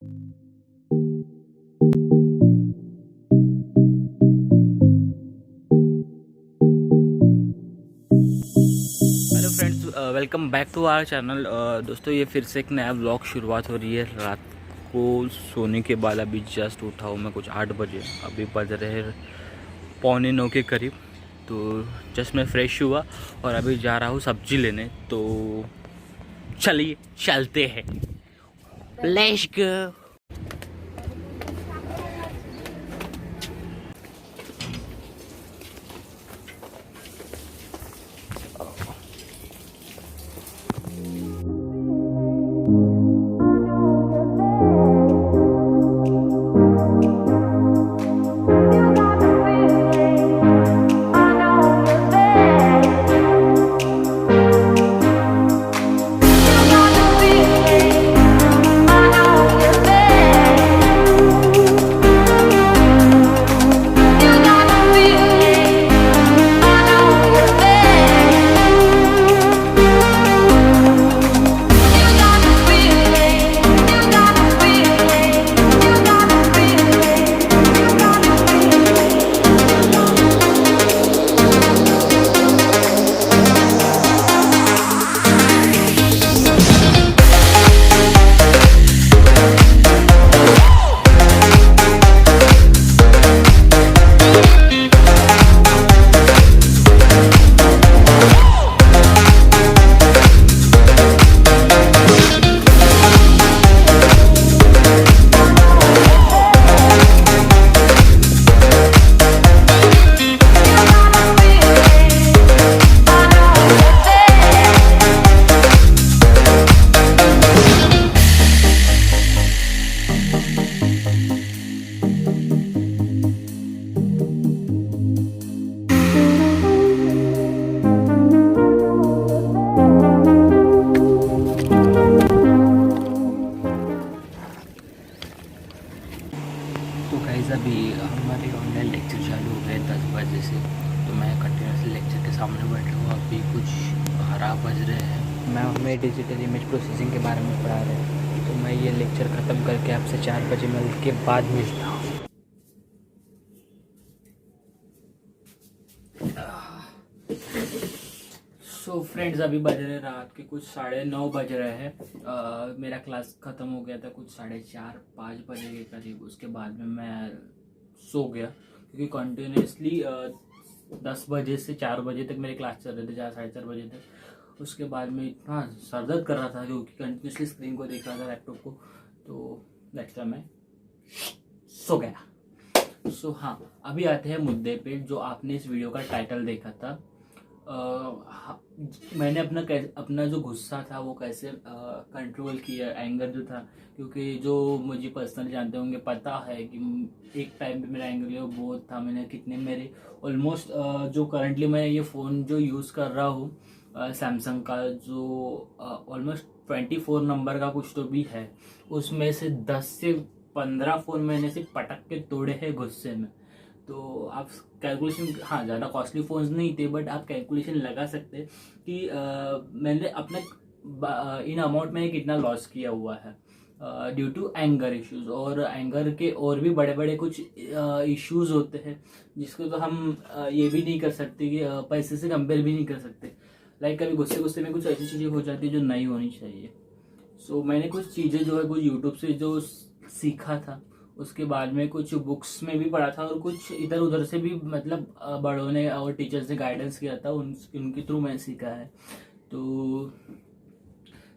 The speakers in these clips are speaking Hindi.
Hello friends, welcome back to our channel. दोस्तों, ये फिर से एक नया ब्लॉग शुरुआत हो रही है। रात को सोने के बाद अभी जस्ट उठा हूँ मैं, कुछ 8 बजे। अभी बज रहे हैं 8:45 के करीब। तो जस्ट मैं फ्रेश हुआ और अभी जा रहा हूँ सब्जी लेने। तो चलिए चलते हैं, लेट्स गो। तो गाइस, अभी हमारे ऑनलाइन लेक्चर चालू हो गए 10 बजे से। तो मैं कंटिन्यूसली लेक्चर के सामने बैठा हूँ। अभी कुछ 12 बज रहे हैं। मैं हमें डिजिटल इमेज प्रोसेसिंग के बारे में पढ़ा रहे हैं। तो मैं ये लेक्चर ख़त्म करके आपसे 4 बजे मिल के बाद मिलता हूँ। सो फ्रेंड्स, अभी बज रहे रात के कुछ 9:30 बज रहे हैं। मेरा क्लास ख़त्म हो गया था कुछ 4:30-5 बजे के करीब। उसके बाद में मैं सो गया, क्योंकि कंटिन्यूसली 10 बजे से 4 बजे तक मेरी क्लास चल रही थी, 4-4:30 बजे तक। उसके बाद में इतना सर दर्द कर रहा था, क्योंकि कंटिन्यूसली स्क्रीन को देख रहा था, लैपटॉप को। तो नेक्स्ट टाइम मैं सो गया। सो हाँ, अभी आते हैं मुद्दे पे। जो आपने इस वीडियो का टाइटल देखा था, मैंने अपना जो गुस्सा था वो कैसे कंट्रोल किया, एंगर जो था। क्योंकि जो मुझे पर्सनली जानते होंगे, पता है कि एक टाइम पे मेरा एंगर लेवल बहुत था। मैंने कितने मेरे ऑलमोस्ट जो करंटली मैं ये फ़ोन जो यूज़ कर रहा हूँ, सैमसंग का, जो ऑलमोस्ट 24 नंबर का कुछ तो भी है, उसमें से 10 से 15 फ़ोन मैंने सिर्फ पटक के तोड़े हैं गुस्से में। तो आप कैलकुलेशन, हाँ, ज़्यादा कॉस्टली फ़ोन्स नहीं थे, बट आप कैलकुलेशन लगा सकते कि मैंने अपने इन अमाउंट में कितना लॉस किया हुआ है ड्यू टू एंगर इश्यूज। और एंगर के और भी बड़े बड़े कुछ इश्यूज होते हैं, जिसको तो हम ये भी नहीं कर सकते कि पैसे से कंपेयर भी नहीं कर सकते। लाइक कभी गुस्से गुस्से में कुछ ऐसी चीज़ें हो जाती है जो नहीं होनी चाहिए। सो मैंने कुछ चीज़ें जो है कुछ यूट्यूब से जो सीखा था, उसके बाद में कुछ बुक्स में भी पढ़ा था, और कुछ इधर उधर से भी, मतलब बड़ों ने और टीचर्स ने गाइडेंस किया था, उनके थ्रू मैंने सीखा है। तो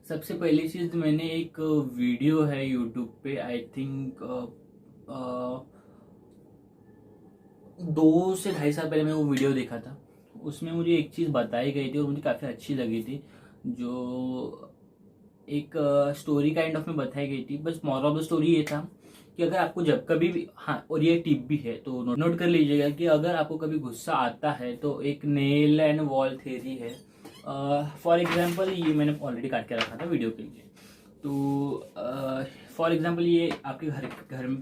सबसे पहली चीज़, मैंने एक वीडियो है यूट्यूब पे, आई थिंक 2 से 2.5 साल पहले मैं वो वीडियो देखा था। उसमें मुझे एक चीज़ बताई गई थी और मुझे काफ़ी अच्छी लगी थी। जो एक स्टोरी काइंड ऑफ में बताई गई थी। बस मॉरल ऑफ द स्टोरी ये था कि अगर आपको जब कभी भी, हाँ, और ये टिप भी है तो नोट कर लीजिएगा, कि अगर आपको कभी गुस्सा आता है तो एक नेल एंड वॉल थ्योरी है। फॉर एग्जांपल, ये मैंने ऑलरेडी काट के रखा था वीडियो के लिए। तो फॉर एग्जांपल, ये आपके घर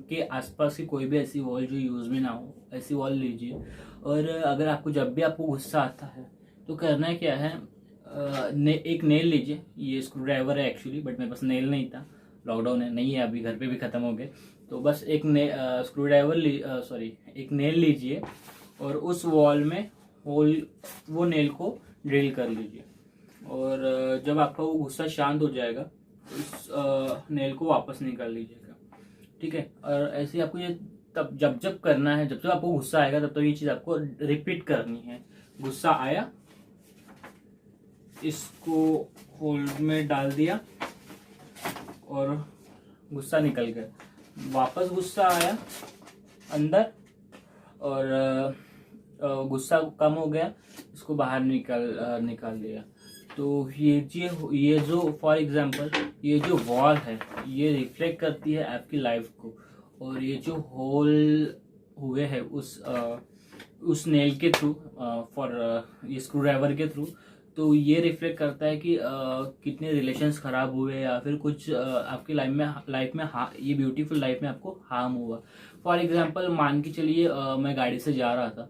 के आसपास की कोई भी ऐसी वॉल जो यूज़ में ना हो, ऐसी वॉल लीजिए। और अगर आपको जब भी आपको गुस्सा आता है तो करना क्या है, एक नेल लीजिए। ये स्क्रू ड्राइवर है एक्चुअली, बट मेरे पास नेल नहीं था। लॉकडाउन है नहीं है, अभी घर पे भी ख़त्म हो गए। तो बस एक स्क्रू ड्राइवर एक नेल लीजिए और उस वॉल में होल वो नेल को ड्रिल कर लीजिए। और जब आपका वो गुस्सा शांत हो जाएगा तो उस नेल को वापस निकाल लीजिएगा, ठीक है। और ऐसे ही आपको ये तब जब जब करना है, जब जब आपको गुस्सा आएगा तब तब ये चीज़ आपको रिपीट करनी है। गुस्सा आया, इसको होल्ड में डाल दिया और गुस्सा निकल गया। वापस गुस्सा आया अंदर और गुस्सा कम हो गया, इसको बाहर निकाल दिया। तो ये जो फॉर एग्जांपल ये जो वॉल है ये रिफ्लेक्ट करती है आपकी लाइफ को। और ये जो होल हुए हैं उस नेल के थ्रू ये स्क्रू ड्राइवर के थ्रू, तो ये रिफ्लेक्ट करता है कि कितने रिलेशंस खराब हुए या फिर कुछ आपकी लाइफ में ये ब्यूटीफुल लाइफ में आपको हार्म हुआ। फॉर एग्जांपल मान के चलिए मैं गाड़ी से जा रहा था,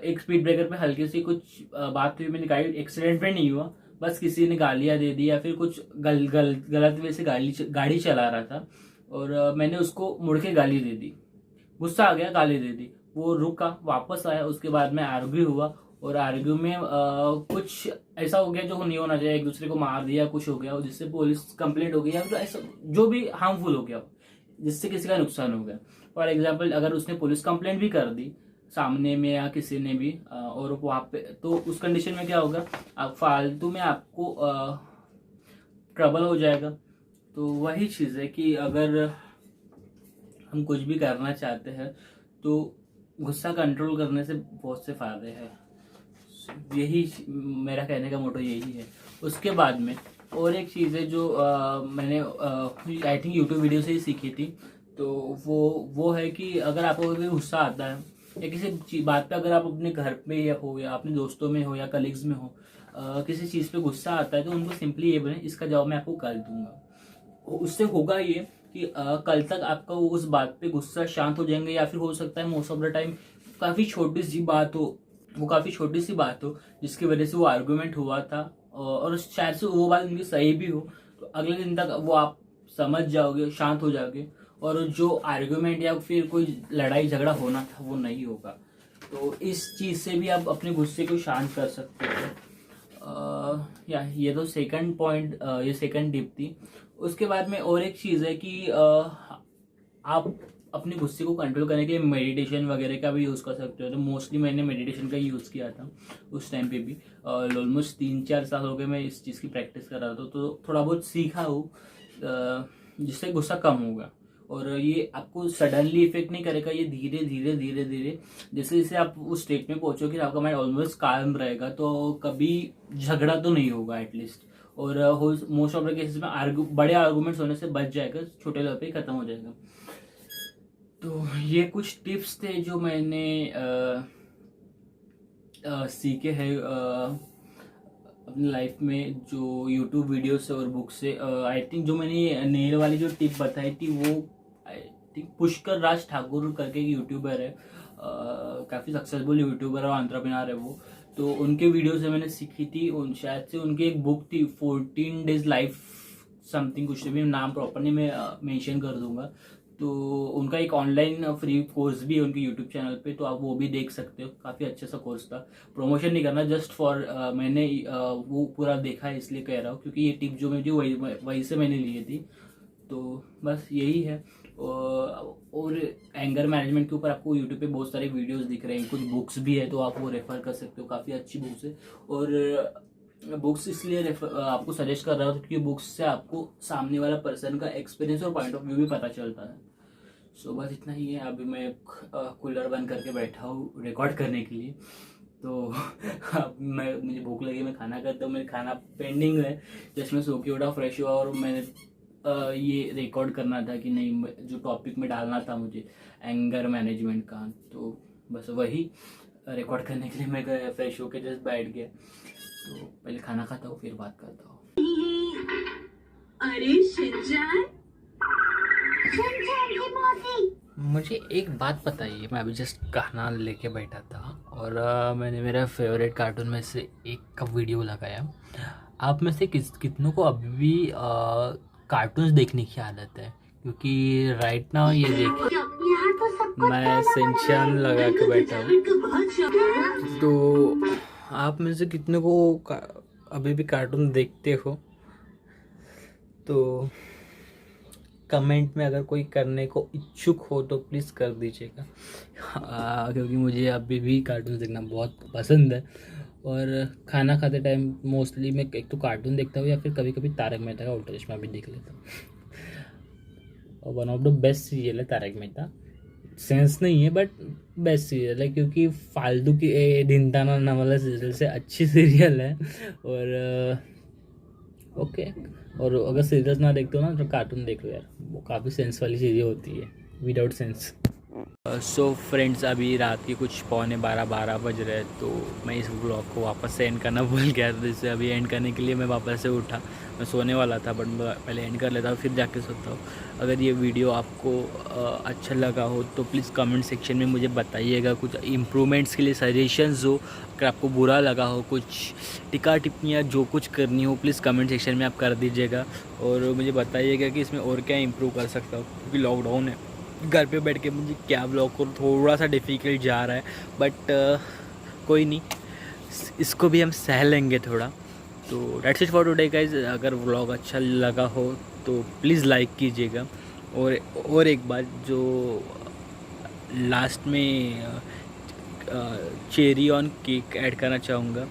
एक स्पीड ब्रेकर पे हल्की सी कुछ बात हुई, मैंने गाड़ी एक्सीडेंट पे नहीं हुआ, बस किसी ने गालियां दे दी या फिर कुछ गलत वे से गाड़ी चला रहा था और मैंने उसको मुड़ के गाली दे दी, गुस्सा आ गया, गाली दे दी। वो रुका, वापस आया, उसके बाद में आर्ग्यू हुआ और आर्ग्यू में कुछ ऐसा हो गया जो नहीं होना चाहिए, एक दूसरे को मार दिया, कुछ हो गया जिससे पुलिस कंप्लेंट हो गई या फिर ऐसा जो भी हार्मफुल हो गया जिससे किसी का नुकसान हो गया। फॉर एग्जाम्पल अगर उसने पुलिस कंप्लेंट भी कर दी सामने में या किसी ने भी और वहाँ पे, तो उस कंडीशन में क्या होगा, आप फालतू में आपको ट्रबल हो जाएगा। तो वही चीज़ है कि अगर हम कुछ भी करना चाहते हैं तो गुस्सा कंट्रोल करने से बहुत से फायदे हैं। यही मेरा कहने का मोटो यही है। उसके बाद में और एक चीज़ है जो मैंने आई थिंक यूट्यूब वीडियो से ही सीखी थी। तो वो है कि अगर आपको कोई गुस्सा आता है या किसी बात पे, अगर आप अपने घर पे या अपने दोस्तों में हो या कलीग्स में हो, किसी चीज़ पे गुस्सा आता है तो उनको सिंपली ये बोलें, इसका जवाब मैं आपको कल दूंगा। उससे होगा ये कि कल तक आपका उस बात पे गुस्सा शांत हो जाएंगे। या फिर हो सकता है मोस्ट ऑफ द टाइम काफ़ी छोटी सी बात हो जिसकी वजह से वो आर्गुमेंट हुआ था और शायद से वो बात उनकी सही भी हो, तो अगले दिन तक वो आप समझ जाओगे, शांत हो जाओगे और जो आर्गुमेंट या फिर कोई लड़ाई झगड़ा होना था वो नहीं होगा। तो इस चीज़ से भी आप अपने गुस्से को शांत कर सकते हो। या ये तो सेकंड पॉइंट, ये सेकंड टिप थी। उसके बाद में और एक चीज़ है कि आप अपने गुस्से को कंट्रोल करने के लिए मेडिटेशन वगैरह का भी यूज़ कर सकते हो। तो मोस्टली मैंने मेडिटेशन का यूज़ किया था उस टाइम पे भी। ऑलमोस्ट 3-4 साल हो गए मैं इस चीज़ की प्रैक्टिस कर रहा था, तो थोड़ा बहुत सीखा हूँ जिससे गुस्सा कम होगा। और ये आपको सडनली इफेक्ट नहीं करेगा, ये धीरे धीरे जैसे जैसे आप उस स्टेट में पहुंचोगे आपका माइंड ऑलमोस्ट काल्म रहेगा, तो कभी झगड़ा तो नहीं होगा एटलीस्ट। और मोस्ट ऑफ द केसेस में बड़े आर्गूमेंट्स होने से बच जाएगा, छोटे लेवल पे खत्म हो जाएगा। तो ये कुछ टिप्स थे जो मैंने सीखे हैं अपनी लाइफ में, जो यूट्यूब वीडियो से और बुक से। आई थिंक जो मैंने नेल वाली जो टिप बताई थी वो आई थिंक पुष्कर राज ठाकुर करके एक यूट्यूबर है, काफ़ी सक्सेसफुल यूट्यूबर और एंटरप्रेन्योर है वो। तो उनके वीडियो से मैंने सीखी थी। शायद से उनकी एक बुक थी 14 डेज लाइफ समथिंग, कुछ भी नाम प्रॉपर नहीं मैं मेंशन कर दूंगा। तो उनका एक ऑनलाइन फ्री कोर्स भी है उनके यूट्यूब चैनल पे, तो आप वो भी देख सकते हो। काफ़ी अच्छा सा कोर्स था, प्रमोशन नहीं करना, जस्ट फॉर मैंने वो पूरा देखा है इसलिए कह रहा हूँ, क्योंकि ये टिप जो मुझे वही से मैंने ली थी। तो बस यही है। और एंगर मैनेजमेंट के ऊपर आपको यूट्यूब पे बहुत सारे वीडियोस दिख रहे हैं, कुछ बुक्स भी है तो आप वो रेफर कर सकते हो, काफ़ी अच्छी बुक्स है। और बुक्स इसलिए आपको सजेस्ट कर रहा हूँ क्योंकि बुक्स से आपको सामने वाला पर्सन का एक्सपीरियंस और पॉइंट ऑफ व्यू भी पता चलता है। सो बस इतना ही है। अभी मैं कूलर बंद करके बैठा हूँ रिकॉर्ड करने के लिए। तो अब मुझे भूख लगी, मैं खाना करता हूँ, मेरा खाना पेंडिंग है। जस्ट मैं सो के उठा, फ्रेश हुआ और मैंने ये रिकॉर्ड करना था कि नहीं, जो टॉपिक में डालना था मुझे एंगर मैनेजमेंट का, तो बस वही रिकॉर्ड करने के लिए मैं फ्रेश होके जस्ट बैठ गया। तो पहले खाना खाता हूँ फिर बात करता हूँ। अरे शिनचैन मुझे एक बात बताइए, मैं अभी जस्ट गाना लेके बैठा था और मैंने मेरा फेवरेट कार्टून में से एक का वीडियो लगाया। आप में से कितनों को अभी भी कार्टून्स देखने की आदत है, क्योंकि राइट नाउ ये देखिए मैं सिंचैन लगा के बैठा हूँ। तो आप में से कितने को अभी भी कार्टून देखते हो, तो कमेंट में अगर कोई करने को इच्छुक हो तो प्लीज़ कर दीजिएगा, क्योंकि मुझे अभी भी कार्टून देखना बहुत पसंद है। और खाना खाते टाइम मोस्टली मैं एक तो कार्टून देखता हूँ या फिर कभी कभी तारक मेहता का उल्टा चश्मा भी देख लेता हूँ। और one of the best serial है तारक मेहता। सेंस नहीं है बट बेस्ट सीरियल है, क्योंकि फालतू की ढिंटाना नाम वाला सीरियल से अच्छी सीरियल है। और ओके, और अगर सीरियस ना देखते हो ना तो कार्टून देख लो यार, वो काफ़ी सेंस वाली चीज़ें होती है विदाउट सेंस। सो फ्रेंड्स, अभी रात के कुछ 11:45 बज रहे हैं, तो मैं इस ब्लॉग को वापस से एंड करना भूल गया था। इससे अभी एंड करने के लिए मैं वापस से उठा, मैं सोने वाला था बट मैं पहले एंड कर लेता हूँ फिर जाके सोता हूँ। अगर ये वीडियो आपको अच्छा लगा हो तो प्लीज़ कमेंट सेक्शन में मुझे बताइएगा, कुछ इम्प्रूवमेंट्स के लिए सजेशंस हो। अगर आपको बुरा लगा हो, कुछ टिक्का टिप्पणियाँ जो कुछ करनी हो, प्लीज़ कमेंट सेक्शन में आप कर दीजिएगा और मुझे बताइएगा कि इसमें और क्या इम्प्रूव कर सकता हूँ। क्योंकि लॉकडाउन है, घर पे बैठ के मुझे क्या व्लॉग करूँ, थोड़ा सा डिफ़िकल्ट जा रहा है बट कोई नहीं, इसको भी हम सह लेंगे थोड़ा। तो that's it for today guys. अगर व्लॉग अच्छा लगा हो तो प्लीज़ लाइक कीजिएगा। और एक बात जो लास्ट में चेरी ऑन केक ऐड करना चाहूँगा।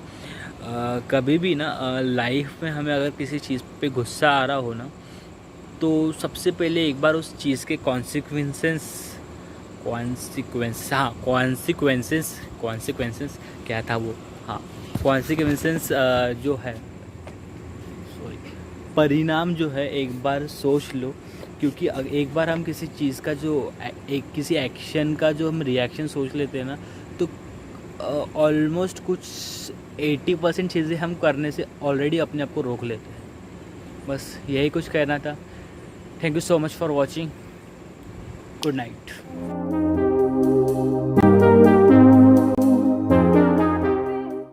कभी भी ना लाइफ में हमें अगर किसी चीज़ पे गुस्सा आ रहा हो ना, तो सबसे पहले एक बार उस चीज़ के कॉन्सिक्वेंसेस क्या था वो, हाँ कॉन्सिक्वेंसेस जो है, परिणाम जो है एक बार सोच लो। क्योंकि एक बार हम किसी चीज़ का जो किसी एक्शन का जो हम रिएक्शन सोच लेते हैं ना, तो ऑलमोस्ट कुछ 80% चीज़ें हम करने से ऑलरेडी अपने आप को रोक लेते हैं। बस यही कुछ कहना था। Thank you so much for watching. Good night.